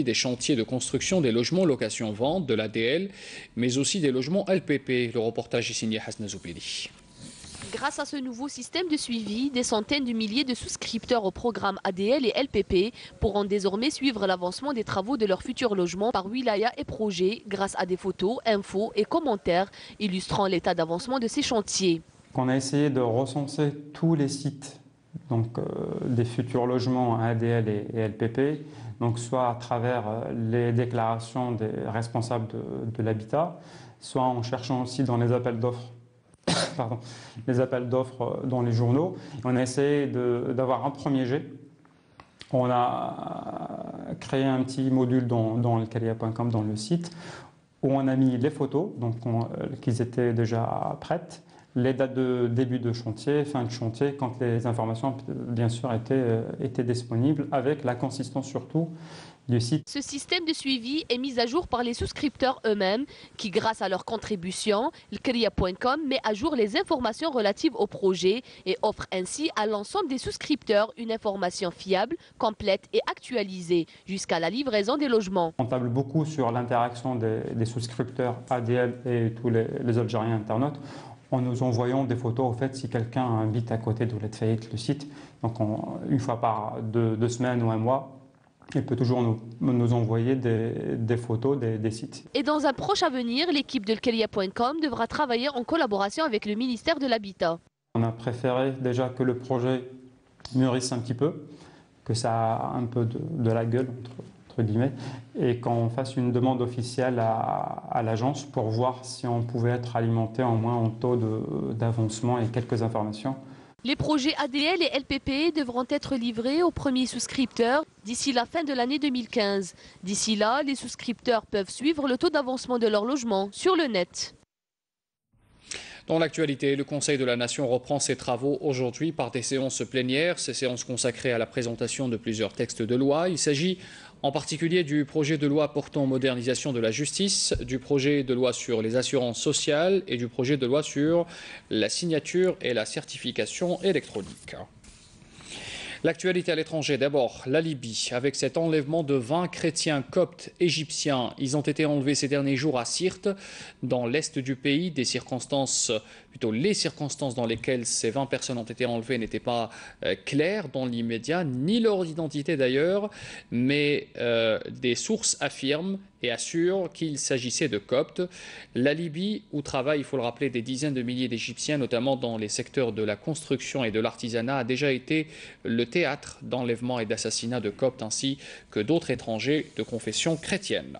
des chantiers de construction des logements location-vente, de l'ADL, mais aussi des logements LPP. Le reportage est signé Hasna Zoubeli. Grâce à ce nouveau système de suivi, des centaines de milliers de souscripteurs au programme ADL et LPP pourront désormais suivre l'avancement des travaux de leur futur logement par wilaya et projet grâce à des photos, infos et commentaires illustrant l'état d'avancement de ces chantiers. On a essayé de recenser tous les sites des futurs logements ADL et LPP, donc soit à travers les déclarations des responsables de l'habitat, soit en cherchant aussi dans les appels d'offres. Les appels d'offres dans les journaux. On a essayé d'avoir un premier jet. On a créé un petit module dans le Kalia.com, dans le site, où on a mis les photos, qui étaient déjà prêtes, les dates de début de chantier, fin de chantier, quand les informations, bien sûr, étaient disponibles, avec la consistance surtout du site. Ce système de suivi est mis à jour par les souscripteurs eux-mêmes qui, grâce à leur contribution, le Kalia.com met à jour les informations relatives au projet et offre ainsi à l'ensemble des souscripteurs une information fiable, complète et actualisée jusqu'à la livraison des logements. On table beaucoup sur l'interaction des souscripteurs ADL et tous les Algériens internautes, en nous envoyant des photos, au fait, si quelqu'un habite à côté de Fayet, le site. Donc, une fois par deux semaines ou un mois, il peut toujours nous envoyer des photos des sites. Et dans un proche avenir, l'équipe de Kalia.com devra travailler en collaboration avec le ministère de l'Habitat. On a préféré déjà que le projet mûrisse un petit peu, que ça a un peu de la gueule, entre guillemets, et qu'on fasse une demande officielle à l'agence pour voir si on pouvait être alimenté au moins en taux d'avancement et quelques informations. Les projets ADL et LPP devront être livrés aux premiers souscripteurs d'ici la fin de l'année 2015. D'ici là, les souscripteurs peuvent suivre le taux d'avancement de leur logement sur le net. Dans l'actualité, le Conseil de la Nation reprend ses travaux aujourd'hui par des séances plénières, ces séances consacrées à la présentation de plusieurs textes de loi. Il s'agit en particulier du projet de loi portant modernisation de la justice, du projet de loi sur les assurances sociales et du projet de loi sur la signature et la certification électronique. L'actualité à l'étranger, d'abord la Libye, avec cet enlèvement de 20 chrétiens coptes égyptiens. Ils ont été enlevés ces derniers jours à Sirte, dans l'est du pays. Les circonstances dans lesquelles ces 20 personnes ont été enlevées n'étaient pas claires dans l'immédiat, ni leur identité d'ailleurs, mais des sources affirment et assurent qu'il s'agissait de coptes. La Libye, où travaillent, il faut le rappeler, des dizaines de milliers d'Égyptiens, notamment dans les secteurs de la construction et de l'artisanat, a déjà été le théâtre d'enlèvements et d'assassinats de coptes ainsi que d'autres étrangers de confession chrétienne.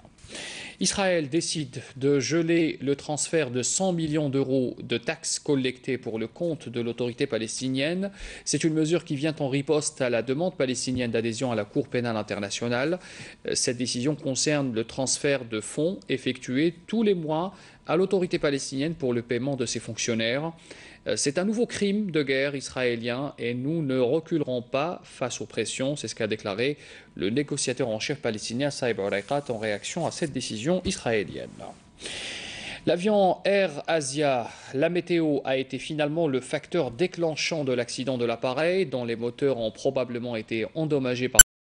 Israël décide de geler le transfert de 100 millions d'euros de taxes collectées pour le compte de l'autorité palestinienne. C'est une mesure qui vient en riposte à la demande palestinienne d'adhésion à la Cour pénale internationale. Cette décision concerne le transfert de fonds effectués tous les mois à l'autorité palestinienne pour le paiement de ses fonctionnaires. C'est un nouveau crime de guerre israélien et nous ne reculerons pas face aux pressions, c'est ce qu'a déclaré le négociateur en chef palestinien Saïb Erekat en réaction à cette décision israélienne. L'avion Air Asia, la météo a été finalement le facteur déclenchant de l'accident de l'appareil dont les moteurs ont probablement été endommagés par